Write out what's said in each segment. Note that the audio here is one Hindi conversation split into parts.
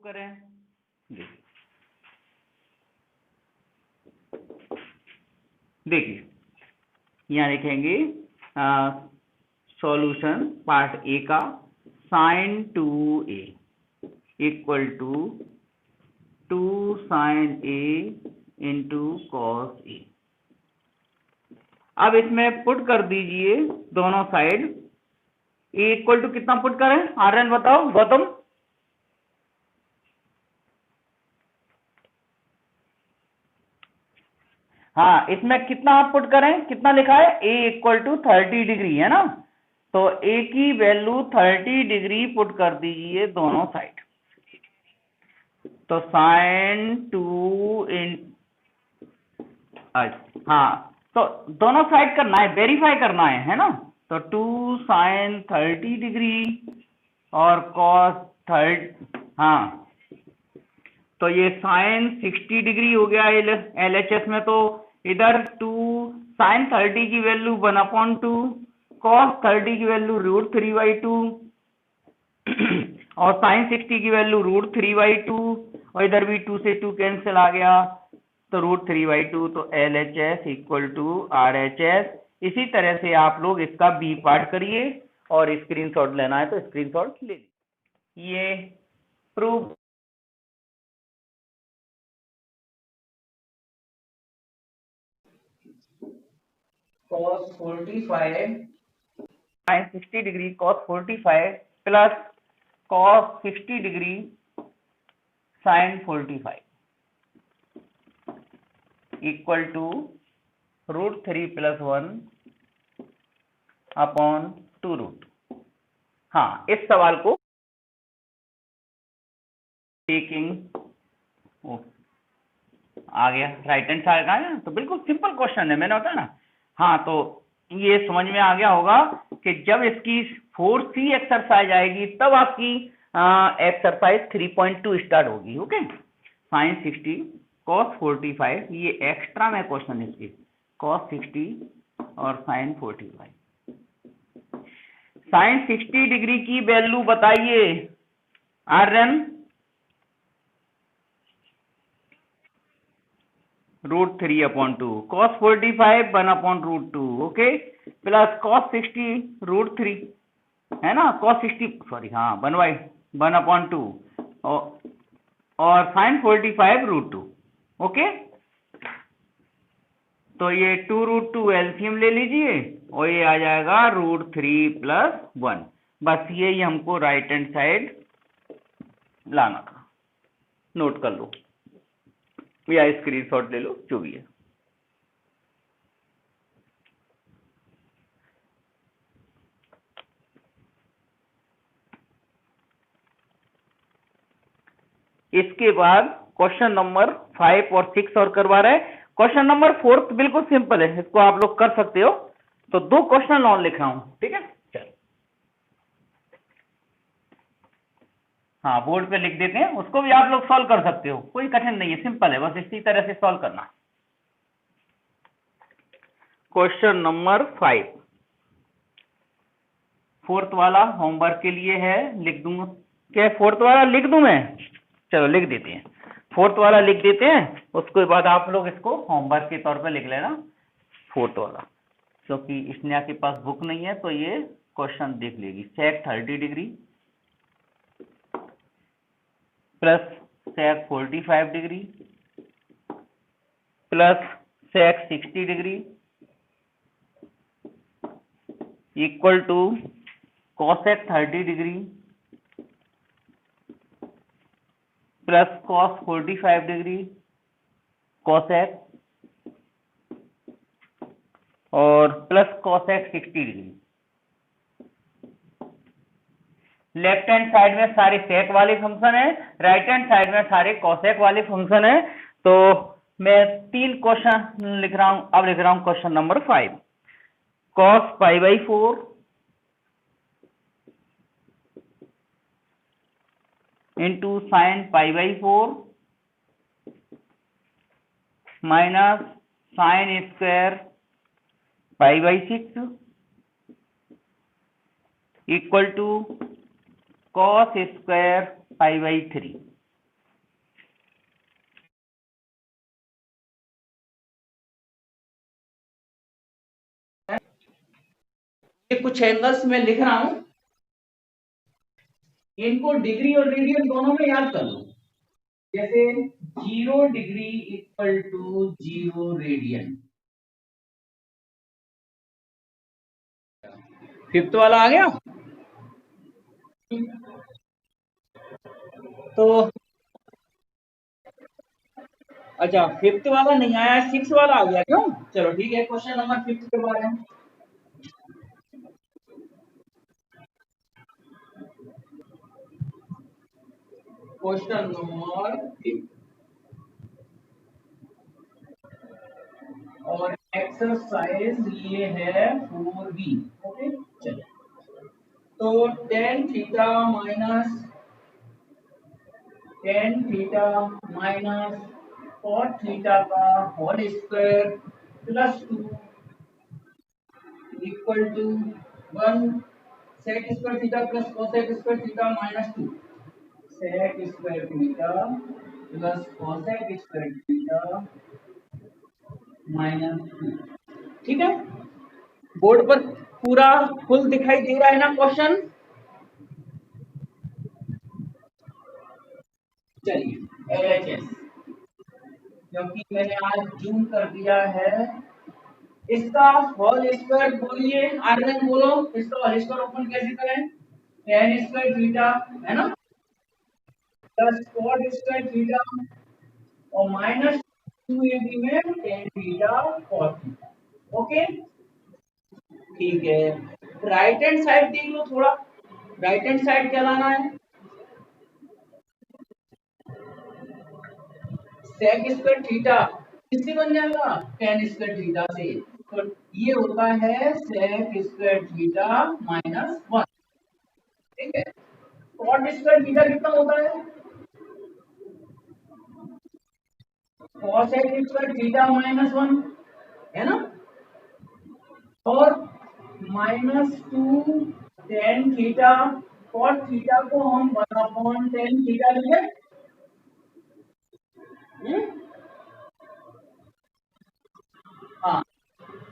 करें। देखिए यहाँ लिखेंगे सॉल्यूशन पार्ट ए का sine 2a equal to 2 sine a into cos a। अब इसमें पुट कर दीजिए दोनों साइड। ए इक्वल टू कितना पुट करें आर्यन बताओ गौतम? हाँ इसमें कितना आप पुट करें, कितना लिखा है a इक्वल टू 30 डिग्री है ना, तो a की वैल्यू 30 डिग्री पुट कर दीजिए दोनों साइड। तो साइन 2 इन हाँ तो दोनों साइड करना है, वेरीफाई करना है ना। तो 2 साइन 30 डिग्री और कॉस 30, हाँ तो ये साइन 60 डिग्री हो गया LHS में। तो इधर 2 साइन 30 की वैल्यू 1/2, कॉस 30 की वैल्यू √3/2 और साइन 60 की वैल्यू √3/2 और इधर भी 2 से 2 कैंसिल आ गया तो √3/2। तो LHS इक्वल टू RHS। इसी तरह से आप लोग इसका बी पार्ट करिए और स्क्रीनशॉट लेना है तो स्क्रीनशॉट ले लीजिए। ये proof cos 45 sin 60 degree cos 45 plus cos 60 degree sin 45 equal to √3 + 1 upon 2 हाँ इस सवाल को टेकिंग आ गया राइट हैंड साइड का है, तो बिल्कुल सिंपल क्वेश्चन है, मैंने बताया ना। हाँ तो ये समझ में आ गया होगा कि जब इसकी 4C एक्सरसाइज आएगी तब आपकी एक्सरसाइज 3.2 स्टार्ट होगी। ओके साइन 60 cos 45 ये एक्स्ट्रा में क्वेश्चन इसकी cos 60 और साइन 45। साइन 60 डिग्री की वैल्यू बताइए Aryan. √3/2 cos 45 1/√2 okay plus cos 60 √3 है ना, cos 60 सॉरी हाँ 1/2 और sin 45 √2 ओके। तो ये 2√2 एलसीएम ले लीजिए और ये आ जाएगा √3 + 1। बस ये हमको राइट हैंड साइड लाना था, नोट कर लो या स्क्रीनशॉट ले लो जो भी है। इसके बाद क्वेश्चन नंबर 5 और 6 और करवा रहे हैं। क्वेश्चन नंबर 4 बिल्कुल सिंपल है, इसको आप लोग कर सकते हो। तो 2 क्वेश्चन और लिख रहा हूं, ठीक है चल हाँ बोर्ड पे लिख देते हैं, उसको भी आप लोग सॉल्व कर सकते हो, कोई कठिन नहीं है, सिंपल है, बस इसी तरह से सॉल्व करना। क्वेश्चन नंबर 5 4th वाला होमवर्क के लिए है, लिख दूंगा क्या? 4th वाला लिख दूं मैं? चलो लिख देते हैं, 4th वाला लिख देते हैं, उसके बाद आप लोग इसको होमवर्क के तौर पे लिख लेना 4th वाला, क्योंकि स्नेहा के पास बुक नहीं है तो ये क्वेश्चन देख लेगी। Sec 30 degree plus sec 45 degree plus sec 60 degree equal to cosec 30 degree plus cos 45 degree cosec और plus cosec 60 degree. Left hand side में सारे सेक वाले फंक्शन है, राइट हैंड साइड में सारे कॉसेक वाले फंक्शन है। तो मैं 3 क्वेश्चन लिख रहा हूं, अब लिख रहा हूं question number 5 cos π/4 into sin π/4 minus sin square π/6 equal to cos square π/3। ये कुछ एंगल्स में लिख रहा हूं, इनको डिग्री और रेडियन दोनों में याद कर लो। जैसे 0 degree equal to 0 radian. Fifth वाला आ गया। तो अच्छा, फिफ्थ वाला नहीं आया, सिक्स वाला आ गया क्यों? चलो ठीक है, क्वेश्चन नंबर फिफ्थ के बारे में। क्वेश्चन नंबर फिफ्थ और एक्सरसाइज ये है 4B। ओके चलो, तो tan theta minus cot theta का whole square plus 2 equal to 1 sec square theta plus cosec square theta minus 2 sec square theta plus cosec square theta minus 2। ठीक है, बोर्ड पर पूरा फुल दिखाई दे रहा है ना क्वेश्चन? चलिए एलएचएस, क्योंकि मैंने आज जूम कर दिया है, इसका होल स्क्वायर बोलिए, आर्यन बोलो, इसका होल स्क्वायर ओपन कैसे करें? टेन स्क्वायर थीटा है ना, प्लस कॉट स्क्वायर थीटा और माइनस 2ab में tan theta cot theta. Okay ठीक है, राइट हैंड साइड देख लो थोड़ा, राइट हैंड साइड क्या लाना है? सेक स्क्वायर थीटा किससे बन जाएगा? टेन स्क्वायर थीटा से। तो ये होता है सेक स्क्वायर थीटा माइनस 1। ठीक है, कॉट स्क्वायर थीटा कितना होता है? कॉसेक स्क्वायर थीटा माइनस 1 है ना, और minus 2 tan theta, cot theta को हम 1/10 थीटा लिखे। हाँ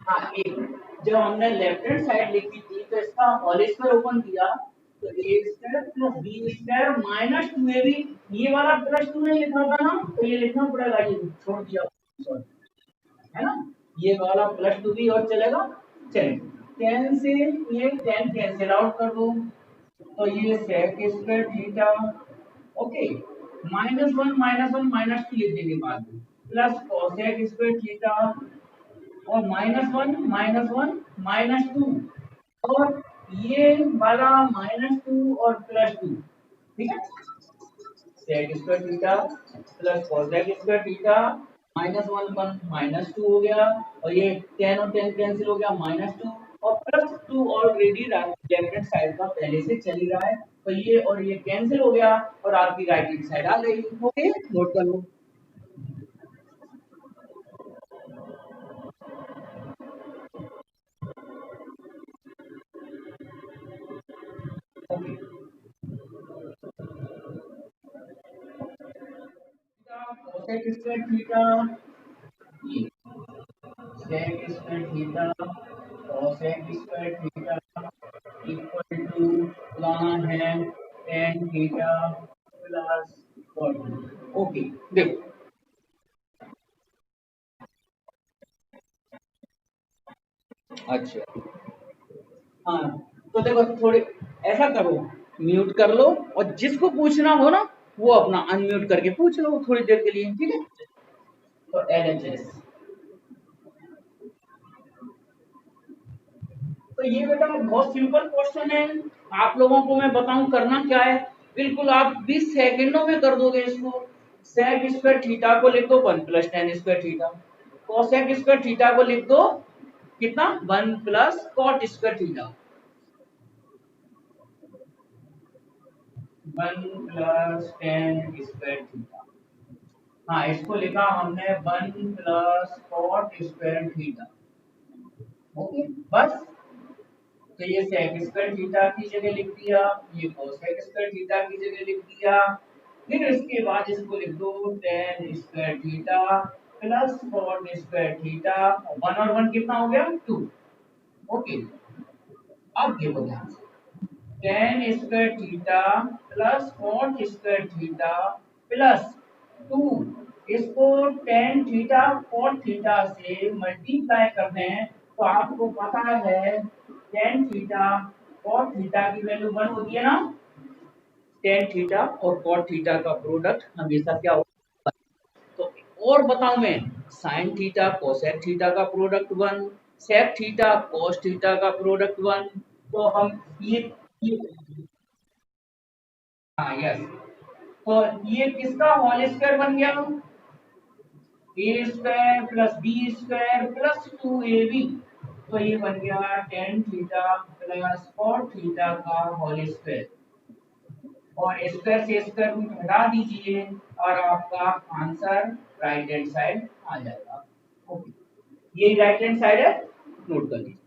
हाँ, एक जब हमने लेफ्ट हैंड साइड लिखी थी तो इसका होल स्क्वायर ओपन किया तो A square plus B square minus 2ab, ये वाला प्लस 2 नहीं लिखा था ना, तो ये लिखना पड़ेगा, ये छोड़ दिया सॉरी, है ना, ये वाला प्लस 2 भी और चलेगा। चलिए, 10 से ये 10 कैंसिल आउट कर दो, तो ये सेक स्क्वायर थीटा। ओके, -1 -1 -2 लिख देंगे बाद में, प्लस कोसेक स्क्वायर थीटा और -1 -2 और ये वाला -2 और +2। ठीक है, sec square theta plus cosec square theta, -1 -2 हो गया, और ये 10 और 10 कैंसिल हो गया, -2 और +2 ऑलरेडी लेफ्ट हैंड साइड का पहले से चल ही रहा है, तो ये और ये कैंसिल हो गया और आपकी राइट हैंड साइड आ गई। ओके नोट कर लो। कोसेक स्क्वायर थीटा, ये sec square theta cosec square theta equal to लाना है tan theta plus cot. Okay देखो, अच्छा हाँ, तो देखो थोड़े ऐसा करो, म्यूट कर लो और जिसको पूछना हो ना वो अपना अनम्यूट करके पूछ लो थोड़ी देर के लिए। ठीक है, तो एलएचएस, तो ये बेटा बहुत सिंपल क्वेश्चन है, आप लोगों को मैं बताऊं करना क्या है, बिल्कुल आप 20 सेकंडों में कर दोगे इसको। सेक स्क्वायर थीटा को लिख दो 1 plus tan square theta, cosec square theta को लिख दो कितना 1 plus cot square theta, 1 plus tan square theta. हाँ, इसको लिखा हमने 1 plus cot square theta. Okay बस, तो ये सेक स्क्वायर थीटा की जगह लिख दिया, ये कोसेक स्क्वायर थीटा की जगह लिख दिया, फिर इसके बाद इसको लिख दो tan square theta plus cot square theta, 1 और 1 कितना हो गया 2। ओके अब देखो ध्यान से, tan square theta plus cot square theta plus two, इसको टेन थीटा कॉट थीटा से मल्टीप्लाई करते हैं तो आपको पता है टेन थीटा कॉट थीटा की वैल्यू वन होती है ना। टेन थीटा और कॉट थीटा का प्रोडक्ट हमेशा क्या होता है। तो और बताऊं मैं, साइन थीटा कोसेक थीटा का product one, sec theta cos theta का प्रोडक्ट वन। तो हम ये हाँ यस, तो ये किसका होल स्क्वायर बन गया, A square plus B square plus two A B. तो ये बन गया tan theta plus cot theta का होल स्क्वायर, और स्क्वायर से स्क्वायर रूट हटा दीजिए और आपका आंसर राइट हैंड साइड आ जाएगा। ओके, ये राइट हैंड साइड है, नोट कर लीजिए।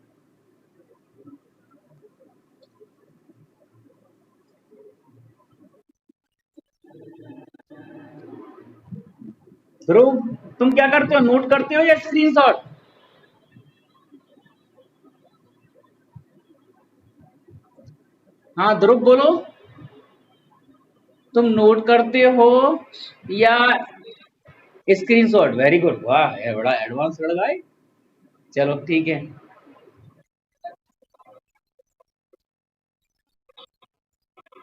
ध्रुव, तुम क्या करते हो, नोट करते हो या स्क्रीनशॉट? हाँ ध्रुव बोलो, तुम नोट करते हो या स्क्रीनशॉट? वेरी गुड, वाह ये बड़ा एडवांस लड़का है। चलो ठीक है।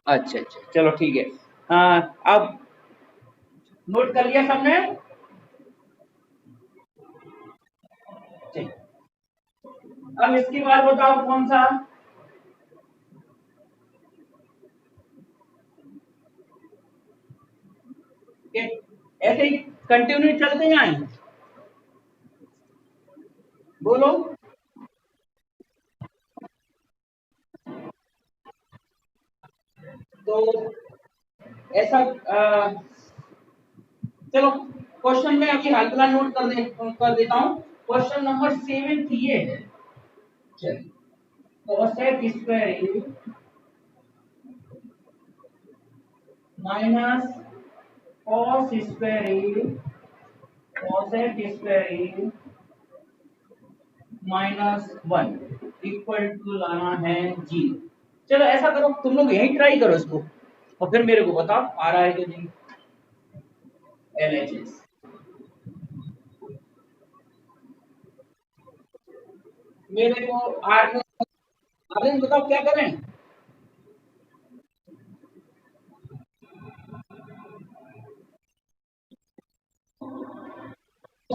अच्छा अच्छा चलो ठीक है। अब नोट कर लिया सबने? ठीक। अब इसके बाद बताओ कौन सा। ऐसे ही कंटिन्यू चलते जाएं, बोलो। तो ऐसा चलो क्वेश्चन में अभी हाल फिलहाल नोट कर देता हूँ। क्वेश्चन नंबर 7 ये है, चलिए, cosec square A minus cos square A cosec square A -1 equal to लाना है जी। चलो ऐसा करो, तुम लोग यही ट्राई करो इसको और फिर मेरे को बताओ आ रहा है कि नहीं। LHS मेरे को आर में, आर्यन बताओ क्या करें।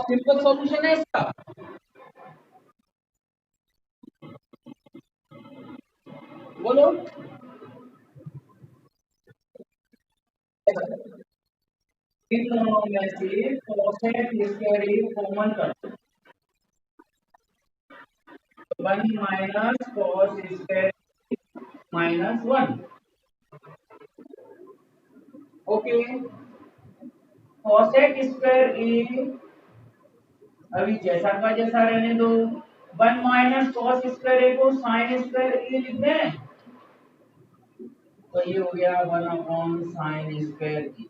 सिंपल सॉल्यूशन है इसका, बोलो। इन दोनों में से कोसेक स्क्वायर ए कॉमन कर दो, 1 minus cos square -1। Okay, cosec square A अभी जैसा का जैसा रहने दो, 1 माइनस कॉस स्क्वायर ए को साइन स्क्वायर ए लिख दें, तो ये हो गया 1 upon sine square A.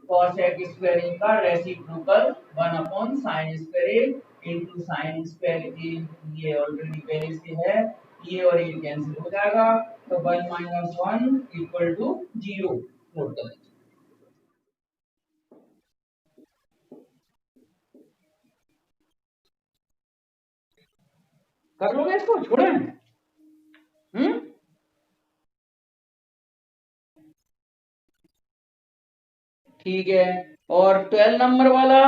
cosec square A का reciprocal 1 upon sine square A into sine square A, ये ऑलरेडी पहले से है, ये और ये कैंसिल हो जाएगा, तो 1 माइनस 1 इक्वल टू 0। नोट कर लीजिए। कर लोगे इसको, छोड़े? हम्म, ठीक है। और 12 नंबर वाला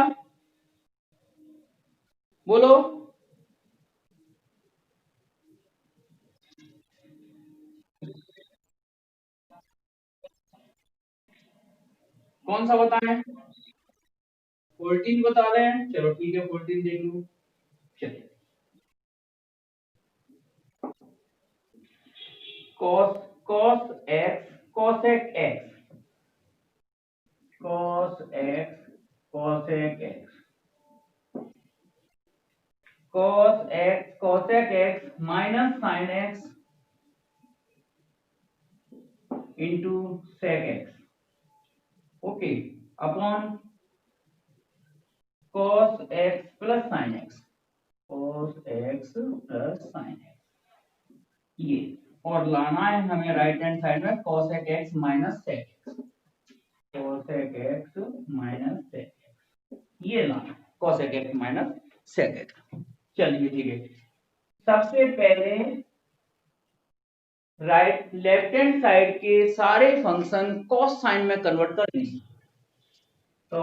बोलो। कौन सा बताएं? 14 बता रहे हैं, चलो ठीक है 14 देख लो। चलिए, cos cos x cosec x cos x cosec x cos x cosec x minus sin x into sec x, okay, upon cos x plus sin x, cos x plus sin x। और लाना है हमें राइट हैंड साइड में cosec x minus sec x, cosec x minus sec x, ये लाना cosec x minus sec x। चलिए ठीक है, सबसे पहले राइट लेफ्ट हैंड साइड के सारे फंक्शन cos साइन में कन्वर्ट कर देंगे। तो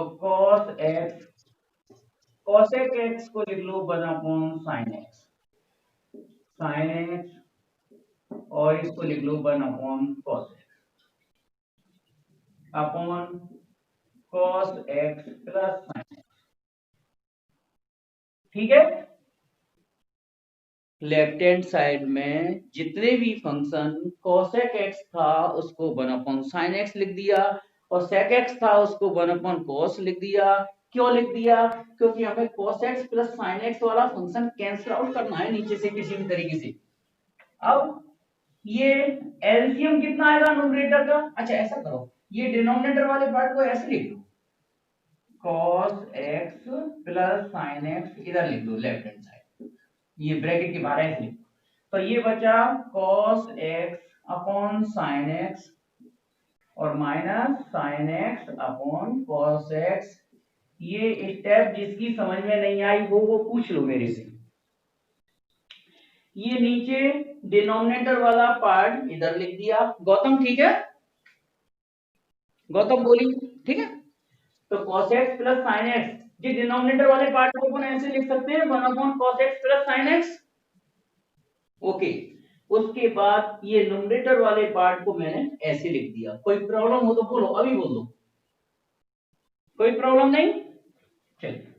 cosec x को लिख लो 1 sin x, sin x और इसको लिख लो 1 cos x upon cos x plus sin x। ठीक है, लेफ्ट हैंड साइड में जितने भी फंक्शन cosec x था उसको 1 sin x लिख दिया और sec x था उसको 1 cos लिख दिया। क्यों लिख दिया? क्योंकि हमें cos x plus sin x वाला फंक्शन कैंसिल आउट करना है नीचे से किसी भी तरीके से। अब ये एलसीएम कितना आएगा न्यूमरेटर का? अच्छा ऐसा करो, ये डिनोमिनेटर वाले पार्ट को ऐसे लिख लो, cos x plus sin x इधर लिख दो लेफ्ट हैंड साइड, ये ब्रैकेट के बाहर ऐसे लिख दो। तो ये बचा cos x upon sin x और minus sin x upon cos x। ये स्टेप जिसकी समझ में नहीं आई वो पूछ लो मेरे से। ये नीचे डिनोमिनेटर वाला पार्ट इधर लिख दिया। गौतम ठीक है? गौतम बोली ठीक है? तो cos x plus sin x, ये डिनोमिनेटर वाले पार्ट को अपन ऐसे लिख सकते हैं 1 cos x plus sin x। Okay, उसके बाद ये न्यूमरेटर वाले पार्ट को मैंने ऐसे लिख दिया। कोई प्रॉब्लम हो तो बोलो, अभी बोल दो, कोई प्रॉब्लम नहीं? चलिए,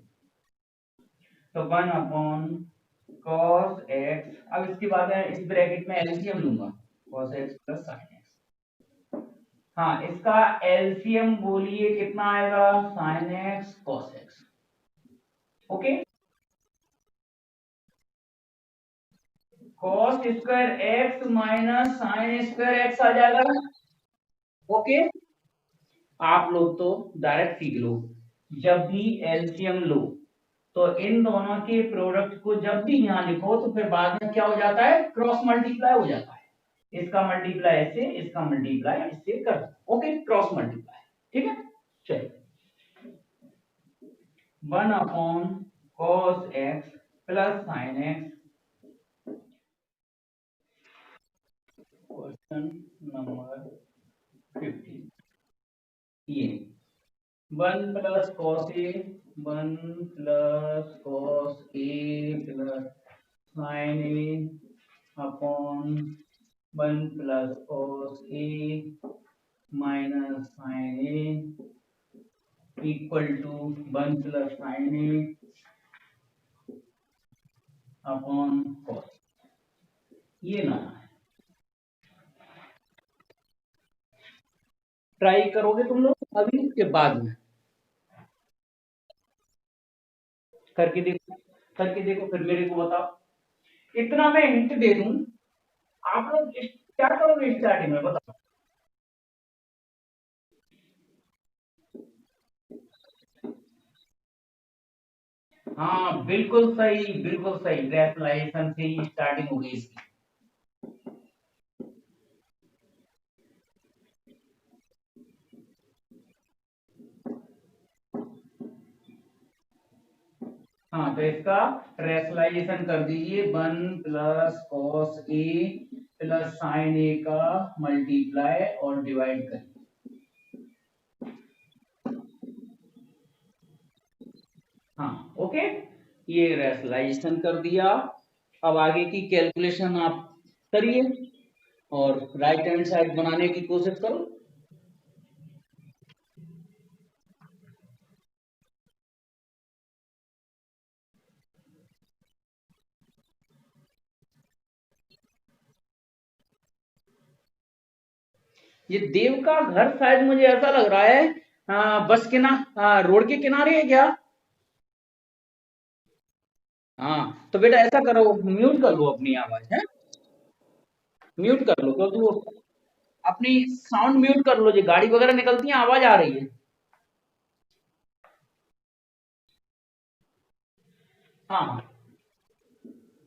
तो 1 cos x, अब इसके बाद मैं इस ब्रैकेट में एलसीएम लूंगा, cos x plus sin x। हाँ, इसका एलसीएम बोलिए कितना आएगा? sin x cos x। Okay, cos square x minus sin square x आ जाएगा। ओके, आप लोग तो डायरेक्ट सीख लो, जब भी एलसीएम लो तो इन दोनों के प्रोडक्ट को जब भी यहां लिखो तो फिर बाद में क्या हो जाता है? क्रॉस मल्टीप्लाई हो जाता है। इसका मल्टीप्लाई इससे, इसका मल्टीप्लाई इससे कर दो। Okay, cross multiply. ठीक है, चलिए 1 cos x plus sin x। Question number 15, ये 1 plus cos a, 1 plus cos a plus sin a upon 1 plus cos a minus sin a equal to 1 plus sin a upon cos। ये ना है, ट्राई करोगे तुम लोग अभी के बाद में? करके देखो, करके देखो फिर मेरे को बताओ। इतना मैं हिंट दे दूं, आप लोग क्या करोगे स्टार्टिंग में बताओ? हाँ बिल्कुल सही, बिल्कुल सही, रैशनलाइजेशन से ही स्टार्टिंग होगी इसकी। हाँ, तो इसका रैशनलाइजेशन कर दीजिए, 1 plus cos a plus sin a का मल्टीप्लाई और डिवाइड कर। हाँ ओके, ये रैशनलाइजेशन कर दिया। अब आगे की कैलकुलेशन आप करिए और राइट हैंड साइड बनाने की कोशिश करो। ये देव का घर शायद मुझे ऐसा लग रहा है बस रोड के किनारे है क्या? हाँ, तो बेटा ऐसा करो, म्यूट कर लो अपनी आवाज है, म्यूट कर लो, क्योंकि वो अपनी साउंड म्यूट कर लो, जो गाड़ी वगैरह निकलती है आवाज आ रही है। हाँ,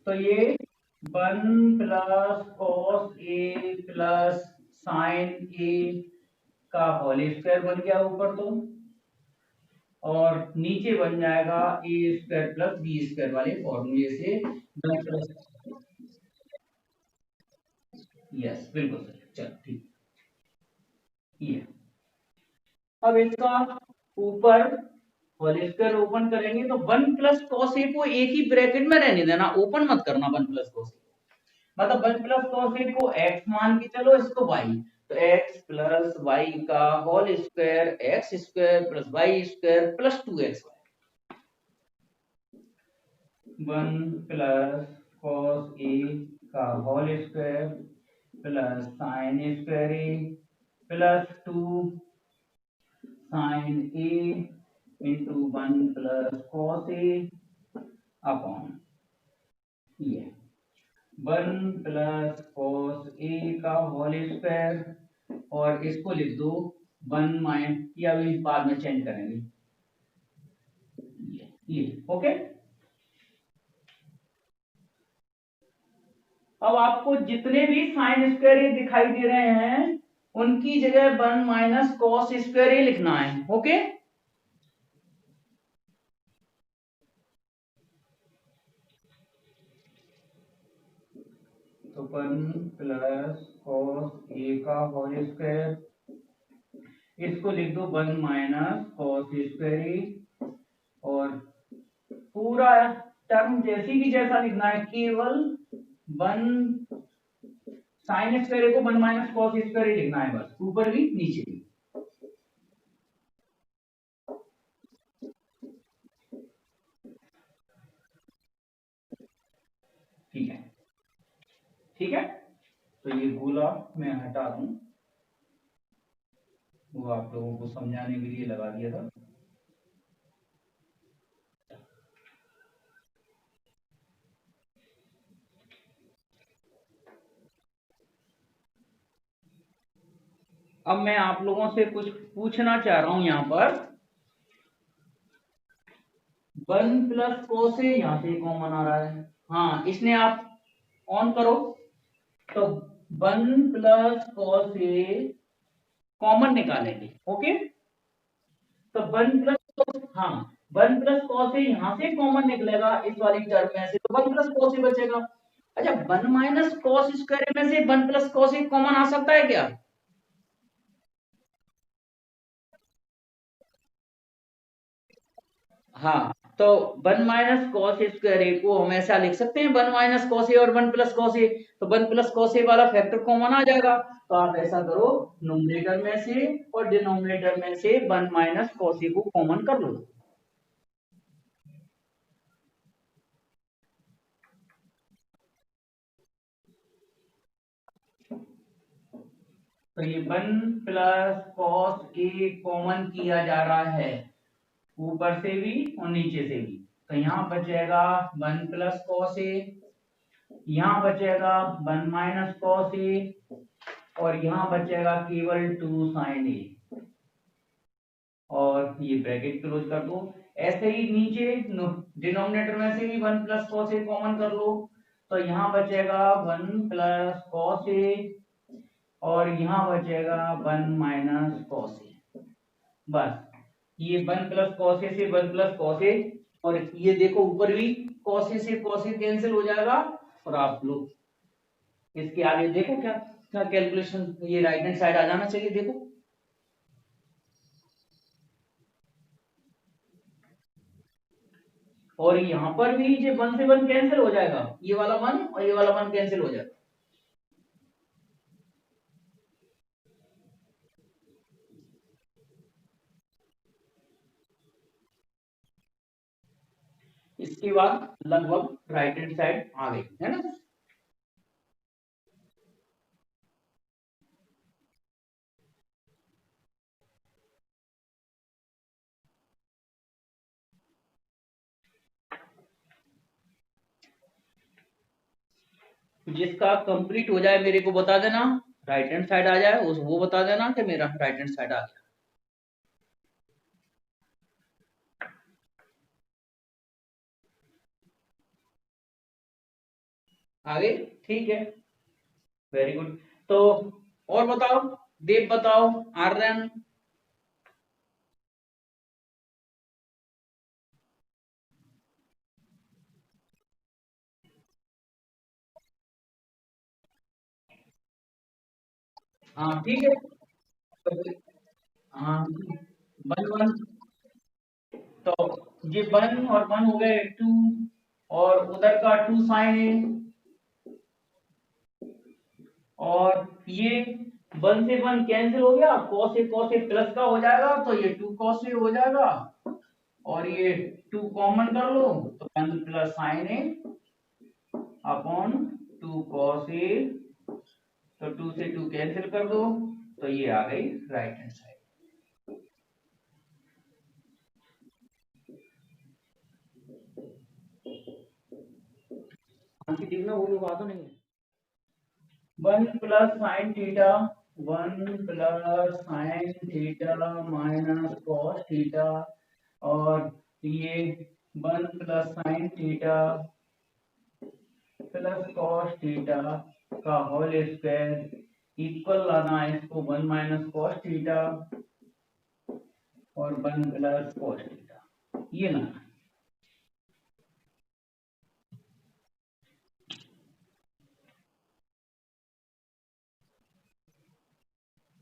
तो ये वन प्लस कॉस ए प्लस साइन ए का होल स्क्वायर बन गया ऊपर तो, और नीचे बन जाएगा ए स्क्वायर प्लस बी स्क्वायर वाले फॉर्मूले से वन प्लस। यस बिल्कुल सही, चलो ठीक। ये अब इसका ऊपर होल स्क्वायर ओपन करेंगे तो वन प्लस कॉस ए को एक ही ब्रैकेट में रहने देना, ओपन मत करना वन प्लस कॉस ए। मतलब वन प्लस कॉस ए को x मान के चलो, इसको y, तो x प्लस वाई का whole square X square plus Y square plus 2x। One plus cos A का whole square plus sine square A plus 2 sine A into one plus cos A upon ये वन प्लस कॉस ए का होल स्क्वायर, और इसको लिख दो वन माइनस, या अभी बाद में चेंज करेंगे ये ओके। अब आपको जितने भी साइन स्क्वायर दिखाई दे रहे हैं उनकी जगह वन माइनस कॉस स्क्वायर लिखना है, ओके। तो वन प्लस कॉस ए का होल स्क्वायर, इसको लिख दो वन माइनस कॉस स्क्वायर, और पूरा टर्म जैसी की जैसा लिखना है, केवल वन साइन स्क्वायर को वन माइनस कॉस स्क्वायर लिखना है बस, ऊपर भी नीचे भी। ठीक है ठीक है, तो ये गोला मैं हटा दूं, वो आप लोगों को समझाने के लिए लगा दिया था। अब मैं आप लोगों से कुछ पूछना चाह रहा हूं यहाँ पर, वन प्लस कोस से यहाँ से कॉमन आ रहा है, हाँ इसने आप ऑन करो तो वन प्लस कॉस से कॉमन निकालेंगे, ओके। तो वन प्लस, हाँ वन प्लस कॉस से यहाँ से कॉमन निकलेगा इस वाली टर्म में से, तो वन प्लस कॉस से बचेगा। अच्छा वन माइनस कॉस स्क्वायर में से वन प्लस कॉस कॉमन आ सकता है क्या? हाँ, तो वन माइनस कॉस स्क्वायर ए को हम ऐसा लिख सकते हैं, वन माइनस कॉस ए और वन प्लस कॉस ए, तो वन प्लस कॉस ए वाला फैक्टर कॉमन आ जाएगा। तो आप ऐसा करो, न्यूमरेटर में से और डिनोमिनेटर में से वन माइनस कॉस ए को कॉमन कर लो। तो ये वन प्लस कॉस ए कॉमन किया जा रहा है, ऊपर से भी और नीचे से भी। तो यहाँ बचेगा वन प्लस कॉस ए, यहाँ बचेगा वन माइनस कॉस ए, और यहाँ बचेगा केवल टू साइन ए, और ये ब्रैकेट क्लोज कर दो। ऐसे ही नीचे डिनोमिनेटर में से भी वन प्लस कॉस ए कॉमन कर लो, तो यहाँ बचेगा वन प्लस कॉस ए, और यहाँ बचेगा वन माइनस कॉस ए। बस ये वन प्लस कॉस ए से वन प्लस कॉस ए, और ये देखो ऊपर भी कॉस ए से कॉस ए कैंसिल हो जाएगा, और आप लोग इसके आगे देखो क्या क्या कैलकुलेशन, ये राइट हैंड साइड आ जाना चाहिए, देखो। और यहाँ पर भी ये वन से वन कैंसिल हो जाएगा, ये वाला वन और ये वाला वन कैंसिल हो जाएगा। इसके बाद लगभग राइट हैंड साइड आ गई है ना। जिसका कंप्लीट हो जाए मेरे को बता देना, राइट हैंड साइड आ जाए उस वो बता देना कि मेरा राइट हैंड साइड आ गया। आगे ठीक है, वेरी गुड। तो और बताओ, देव बताओ, आर्यन। हाँ ठीक है। तो हाँ, वन वन, तो ये वन और वन हो गए टू, और उधर का टू साइन है, और ये वन से वन कैंसिल हो गया, कॉस ए प्लस का हो जाएगा, तो ये टू कॉस ए हो जाएगा, और ये टू कॉमन कर लो, तो one plus sign A upon two cos A, तो टू से टू कैंसिल कर दो, तो ये आ गई राइट हैंड साइड। देखना वो लोग आता नहीं है। One plus sine theta, one plus sine theta minus cos theta, और ये one plus sine theta plus cos theta का होल स्क्वायर इक्वल लाना है इसको वन माइनस कॉस थीटा और वन प्लस कॉस थीटा, ये ना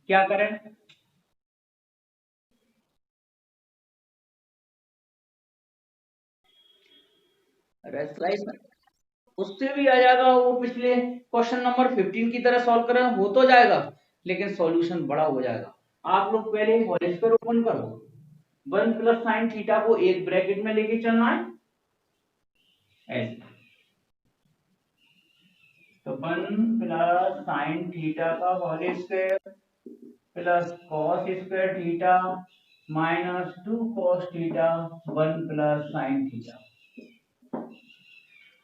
क्या करें। रेसलाइज उससे भी आ जाएगा, वो पिछले क्वेश्चन नंबर 15 की तरह सॉल्व करें हो तो जाएगा, लेकिन सॉल्यूशन बड़ा हो जाएगा। आप लोग पहले होल स्क्वायर ओपन करो, वन प्लस साइन थीटा को एक ब्रैकेट में लेके चलना है ऐसे, तो वन प्लस साइन थीटा का whole square plus cos square theta minus two cos theta one plus sine theta.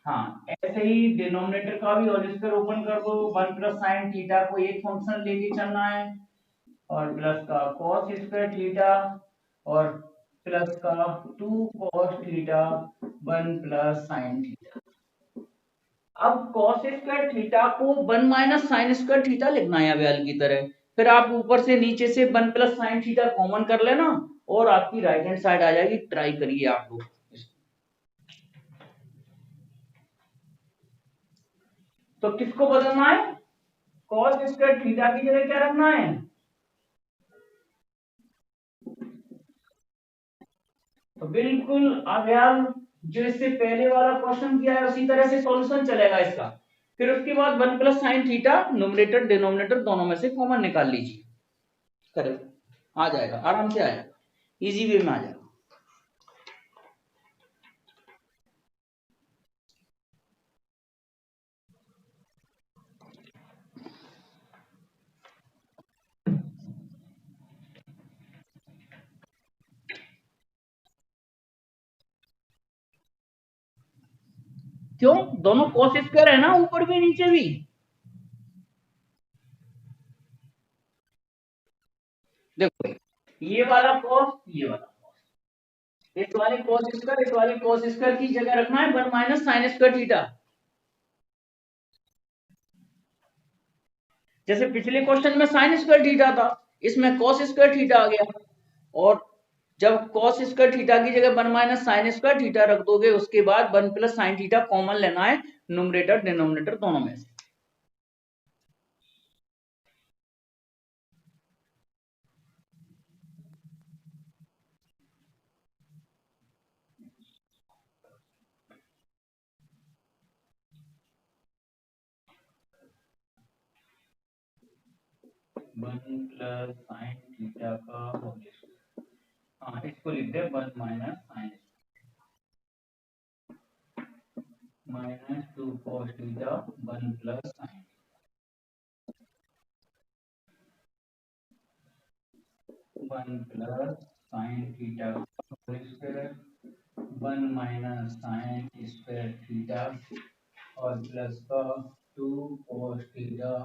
हाँ, ऐसे ही डिनोमिनेटर का भी होल स्क्वायर ओपन कर दो, वन प्लस साइन थीटा को एक फंक्शन लेके चलना है, और प्लस का कॉस स्क्वायर थीटा, और प्लस का two cos theta one plus sine theta. अब कॉस स्क्वायर थीटा को one minus sine square theta लिखना है अवयल की तरह, फिर आप ऊपर से नीचे से one plus sine theta common कर लेना, और आपकी राइट हैंड साइड आ जाएगी। ट्राई करिए आप लोग। तो किसको बदलना है, कॉस स्क्वायर थीटा की जगह क्या रखना है, तो बिल्कुल अवयल जो इससे पहले वाला क्वेश्चन किया है उसी तरह से सॉल्यूशन चलेगा इसका। फिर उसके बाद one plus sine theta numerator denominator दोनों में से कॉमन निकाल लीजिए, करें आ जाएगा, आराम से आएगा, इजी वे में आ जाएगा। क्यों, दोनों cos स्क्वायर है ना, ऊपर भी नीचे भी। देखो ये वाला cos, ये वाला cos, इस वाले cos स्क्वायर, इस वाले cos स्क्वायर की जगह रखना है one minus sine square theta. जैसे पिछले क्वेश्चन में साइन स्क्वायर थीटा था, इसमें cos स्क्वायर थीटा आ गया, और जब cos स्क्वायर थीटा की जगह one minus sine square theta रख दोगे, उसके बाद one plus sine theta common लेना है न्यूमरेटर डिनोमिनेटर दोनों में से। वन प्लस साइन थीटा का होल स्क्वायर, हाँ इसको लिख दे one minus sine minus two cos theta one plus sine, one plus sine theta का whole square one minus sine square theta, और प्लस का two cos theta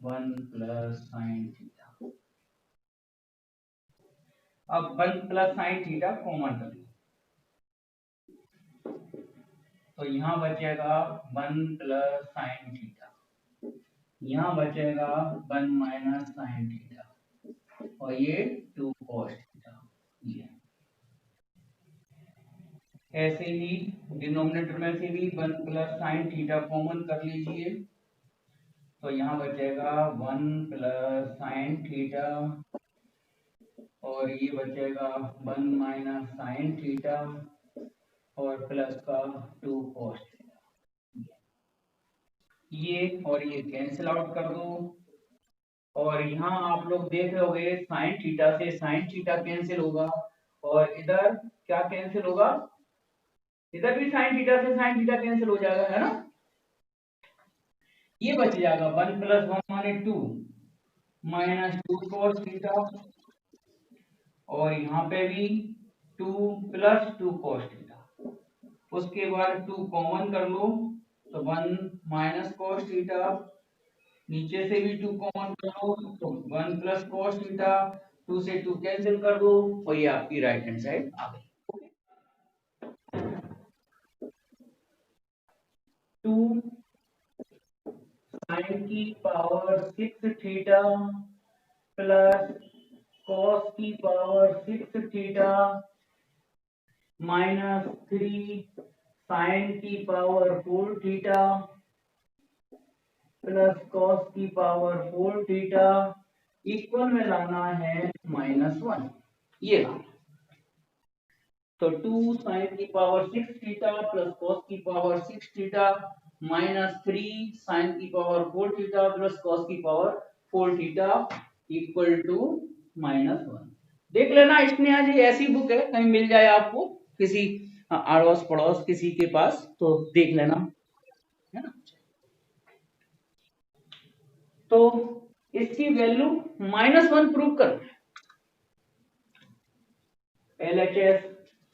one plus sine theta. अब one plus sine theta common कर लो, तो यहाँ बचेगा 1 प्लस साइन थीटा, यहाँ बचेगा 1 माइनस साइन थीटा, और ये 2 कॉस थीटा। ये ऐसे ही डिनोमिनेटर में से भी 1 प्लस साइन थीटा कॉमन कर लीजिए, तो यहाँ बचेगा 1 प्लस साइन थीटा, और ये बचेगा 1 माइनस साइन थीटा, और प्लस का 2 कॉस थीटा। ये और ये कैंसिल आउट कर दो, और यहाँ आप लोग देख रहे साइन थीटा से साइन थीटा कैंसिल होगा, और इधर क्या कैंसिल होगा, इधर भी साइन थीटा से साइन थीटा कैंसिल हो जाएगा, है ना। ये बच जाएगा 1 प्लस 1 माने 2 माइनस 2 कॉस थीटा, और यहाँ पे भी 2 प्लस 2 कॉस थीटा। उसके बाद 2 कॉमन कर लो, तो 1 माइनस कॉस थीटा, नीचे से भी 2 कॉमन कर लो, तो 1 प्लस कॉस थीटा, 2 से 2 कैंसिल कर दो, और ये आपकी राइट हैंड साइड आ गई। 2 साइन की पावर 6 थीटा प्लस कॉस की पावर 6 थीटा माइनस 3 साइन की पावर 4 थीटा प्लस कॉस की पावर 4 थीटा इक्वल में लाना है -1, ये लाना। तो 2 साइन की पावर 6 थीटा प्लस कॉस की पावर 6 थीटा माइनस 3 साइन की पावर 4 थीटा प्लस कॉस की पावर 4 थीटा इक्वल टू -1। देख लेना, इसमें आज ऐसी बुक है, कहीं मिल जाए आपको किसी अड़ोस पड़ोस किसी के पास, तो देख लेना, है ना। तो इसकी वैल्यू -1 प्रूव कर LHS।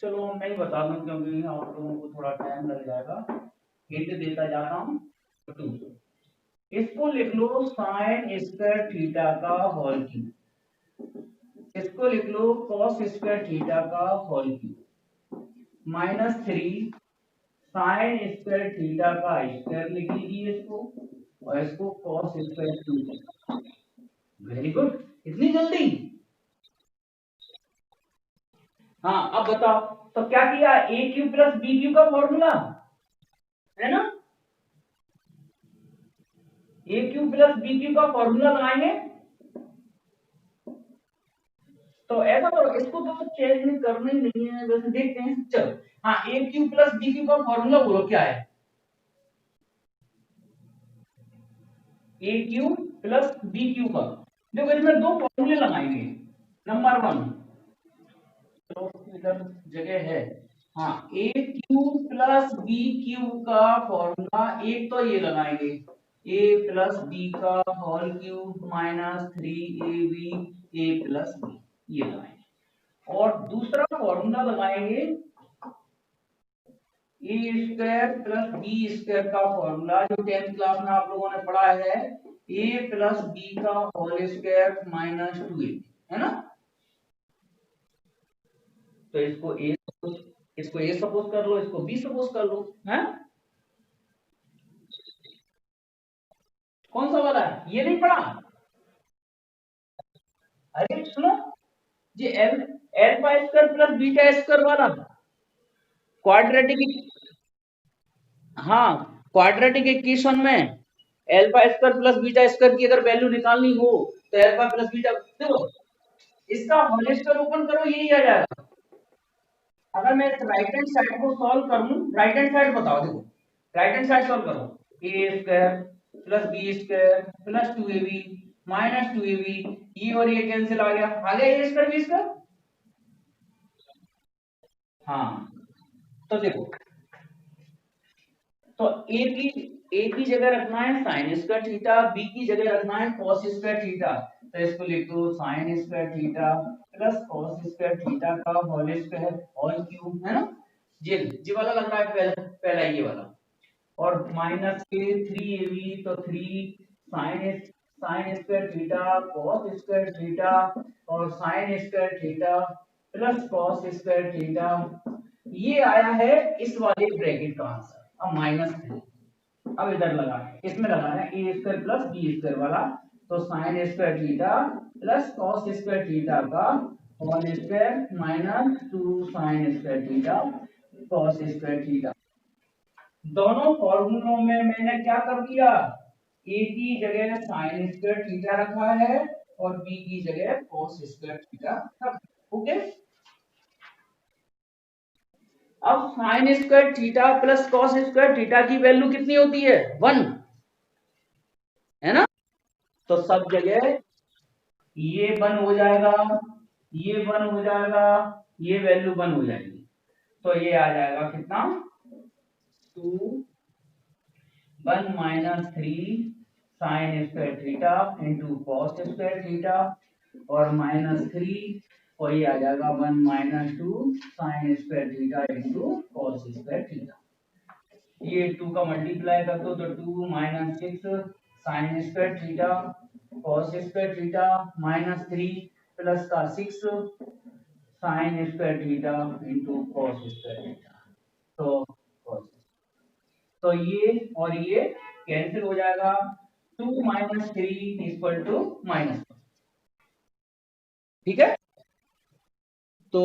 चलो मैं ही बता दूं क्योंकि आप लोगों को थोड़ा टाइम लग जाएगा, हिंट देता जाता हूं। 2 इसको लिख लो साइन स्क्वायर थीटा का होल क्यूब, इसको लिख लो कॉस स्क्वायर थीटा का whole cube, -3 sine square theta का स्क्वायर लिख लीजिए इसको, और इसको cos square theta. Very good, इतनी जल्दी। हाँ अब बताओ, तो क्या किया, A cube plus B cube का फॉर्मूला है ना, A cube plus B cube का फॉर्मूला लगाएंगे। तो ऐसा करो, इसको तो चेंज नहीं करना ही नहीं है, वैसे देखते हैं। चलो हाँ, ए क्यू प्लस बी क्यू का फॉर्मूला बोलो क्या है, ए क्यू प्लस बी क्यू का। देखो इसमें 2 फॉर्मूले लगाएंगे। नंबर 1, तो इधर जगह है, हाँ, ए क्यू प्लस बी क्यू का फॉर्मूला एक तो ये लगाएंगे, ए प्लस बी का होल क्यूब माइनस 3ab ए प्लस बी, ये लगाएंगे। और दूसरा फॉर्मूला लगाएंगे ए स्क्वायर प्लस बी स्क्वायर का फॉर्मूला, जो 10th क्लास में आप लोगों ने पढ़ा है, ए प्लस बी का होल स्क्वायर माइनस 2ab, है ना। तो इसको ए सपोज कर लो, इसको बी सपोज कर लो, है। कौन सा वाला है, ये नहीं पढ़ा। अरे सुनो, ये L alpha square plus beta square वाला क्वाड्रेटिक, हाँ क्वाड्रेटिक इक्वेशन में alpha square plus beta square की अगर वैल्यू निकालनी हो, तो एल्फा प्लस बीटा, देखो इसका होल स्क्वायर ओपन करो, यही आ जाएगा। अगर मैं राइट हैंड साइड को सॉल्व करूं, राइट हैंड साइड बताओ, देखो राइट हैंड साइड सॉल्व करो, A square plus B square plus 2ab minus 2ab, ये और ये कैंसिल आ गया ए स्क्वायर बी स्क्वायर। हाँ तो देखो, तो ए की जगह रखना है साइन स्क्वायर थीटा, बी की जगह रखना है कॉस स्क्वायर थीटा, तो इसको लिख दो sign square theta plus cos square theta का होल स्क्वायर होल क्यूब, है ना। ये वाला लग रहा है पहला ये वाला, और माइनस के 3ab, तो 3 sine square theta cos square theta और sine square theta plus cos square theta, ये आया है इस वाले ब्रैकेट का आंसर। अब -3, अब इधर लगाना है, इसमें लगाना है A square plus B square वाला, तो sine square theta plus cos square theta का whole square minus 2 sine square theta cos square theta. दोनों फॉर्मूलों में मैंने क्या कर दिया, ए की जगह साइन स्क्वायर थीटा रखा है और बी की जगह कॉस स्क्वायर थीटा रखा है। ओके, अब sign square theta plus cos square theta की वैल्यू कितनी होती है, 1, है ना। तो सब जगह ये 1 हो जाएगा, ये 1 हो जाएगा, ये वैल्यू 1 हो जाएगी, तो ये आ जाएगा कितना, 2 1 minus 3 sine square theta into cos square theta और -3, और ये आ जाएगा 1 minus 2 sine square theta into cos square theta. ये 2 का मल्टीप्लाई कर दो तो 2 minus 6 sign square theta cos square theta -3 plus का 6 sign square theta into cos square theta. तो cos, तो ये और ये कैंसिल हो जाएगा, 2 माइनस 3 इक्वल टू -1, ठीक है। तो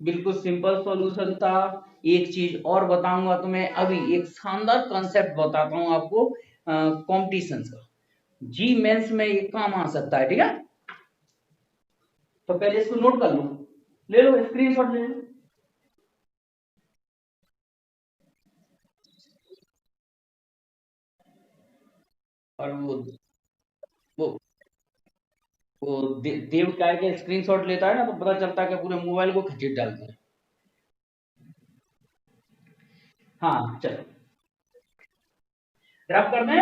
बिल्कुल सिंपल सॉल्यूशन था। एक चीज और बताऊंगा तुम्हें अभी, एक शानदार कॉन्सेप्ट बताता हूं आपको कॉम्पिटिशन का, जी मेंस में ये काम आ सकता है, ठीक है। तो पहले इसको नोट कर लो, ले लो स्क्रीनशॉट ले लो। और वो वो देव काय के स्क्रीनशॉट लेता है ना, तो पता चलता है कि पूरे मोबाइल को खींच डालते हैं। हाँ चलो ड्रॉप कर दें।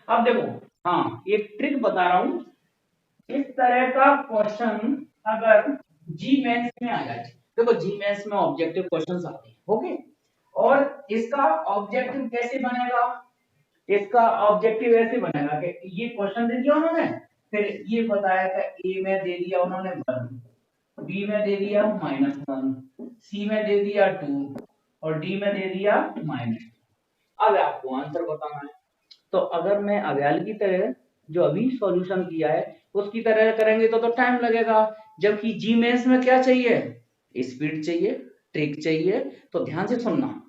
अब देखो, हाँ एक ट्रिक बता रहा हूं, इस तरह का क्वेश्चन अगर जी मेंस में आ जाए, देखो जी मेंस में ऑब्जेक्टिव क्वेश्चंस आते हैं, ओके, और इसका ऑब्जेक्टिव कैसे बनेगा, इसका ऑब्जेक्टिव ऐसे बनेगा कि ये क्वेश्चन दे दिया उन्होंने, फिर ये बताया कि ए में दे दिया उन्होंने 1, बी में दे दिया -1, सी में दे दिया 2 और डी में दे दिया -2। अब आपको आंसर बताना है। तो अगर मैं अव्याल की तरह जो अभी सॉल्यूशन किया है उसकी तरह करेंगे तो टाइम लगेगा, जबकि जी मेंस में क्या चाहिए, स्पीड चाहिए, ट्रिक चाहिए। तो ध्यान से सुनना,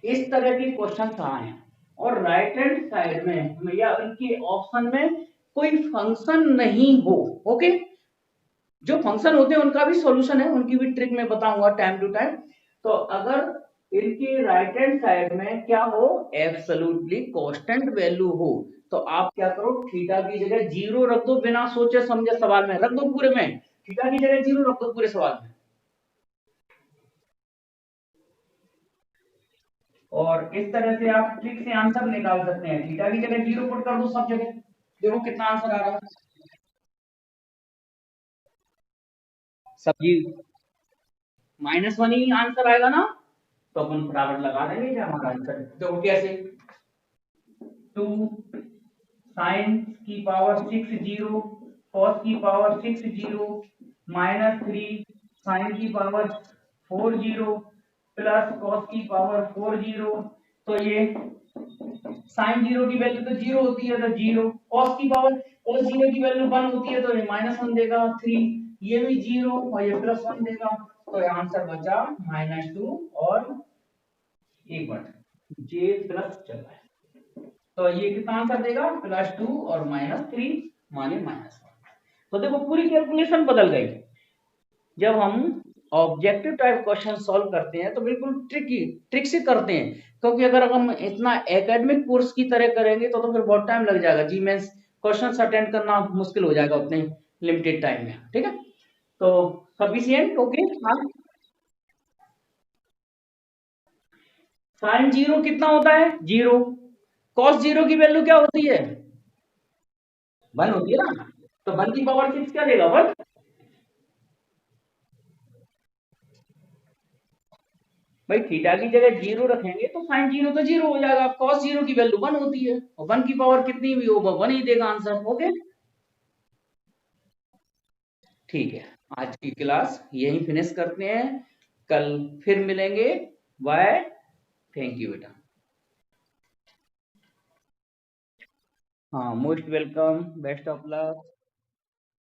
इस तरह के क्वेश्चन आए और राइट हैंड साइड में या उनके ऑप्शन में कोई फंक्शन नहीं हो, ओके, जो फंक्शन होते हैं उनका भी सॉल्यूशन है, उनकी भी ट्रिक मैं बताऊंगा टाइम टू टाइम। तो अगर इनके राइट हैंड साइड में क्या हो, एब्सोल्युटली कांस्टेंट वैल्यू हो, तो आप क्या करो, थीटा की जगह 0 रख दो, बिना सोचे समझे सवाल में रख दो, पूरे में थीटा की जगह 0 रख दो पूरे सवाल में, और इस तरह से आप ट्रिक से आंसर निकाल सकते हैं। थीटा की जगह 0 पुट कर दो सब जगह, देखो कितना आंसर आ रहा है। सब्जी -1 ही आंसर आएगा ना, तो अपन फटाफट लगा देंगे क्या हमारा आंसर, देखो कैसे, 2 साइन की पावर 6 0 कॉस की पावर 6 0 -3 साइन की पावर 4 0 प्लस कॉस की पावर 4 0। तो ये साइन 0 की वैल्यू तो 0 होती है, तो 0, कॉस की पावर cos 0 की वैल्यू 1 होती है, तो ये -1 देगा, 3, ये भी 0 और ये +1 देगा, तो ये आंसर बचा -2 और 1 बटा जे प्लस चल रहा है, तो ये कितना आंसर देगा, +2 और -3 माने -1। तो देखो पूरी कैलकुलेशन बदल गई। जब हम ऑब्जेक्टिव टाइप क्वेश्चन सॉल्व करते हैं तो बिल्कुल ट्रिक से करते हैं, क्योंकि अगर हम इतना एकेडमिक कोर्स की तरह करेंगे तो फिर बहुत टाइम लग जाएगा, जी मेंस क्वेश्चन अटेंड करना मुश्किल हो जाएगा उतने लिमिटेड टाइम में, ठीक है। तो सफिशिएंट, ओके। हाँ, साइन 0 कितना होता है, 0, कॉस 0 की वैल्यू क्या होती है, 1 होती है ना, तो 1 की पावर 6 क्या देगा, 1। भाई थीटा की जगह 0 रखेंगे तो साइन 0 तो 0 हो जाएगा, कॉस 0 की वैल्यू 1 होती है, और 1 की पावर कितनी भी हो 1 ही देगा आंसर, ओके। ठीक है, आज की क्लास यहीं फिनिश करते हैं, कल फिर मिलेंगे। बाय, थैंक यू बेटा। हाँ, most welcome, best of luck.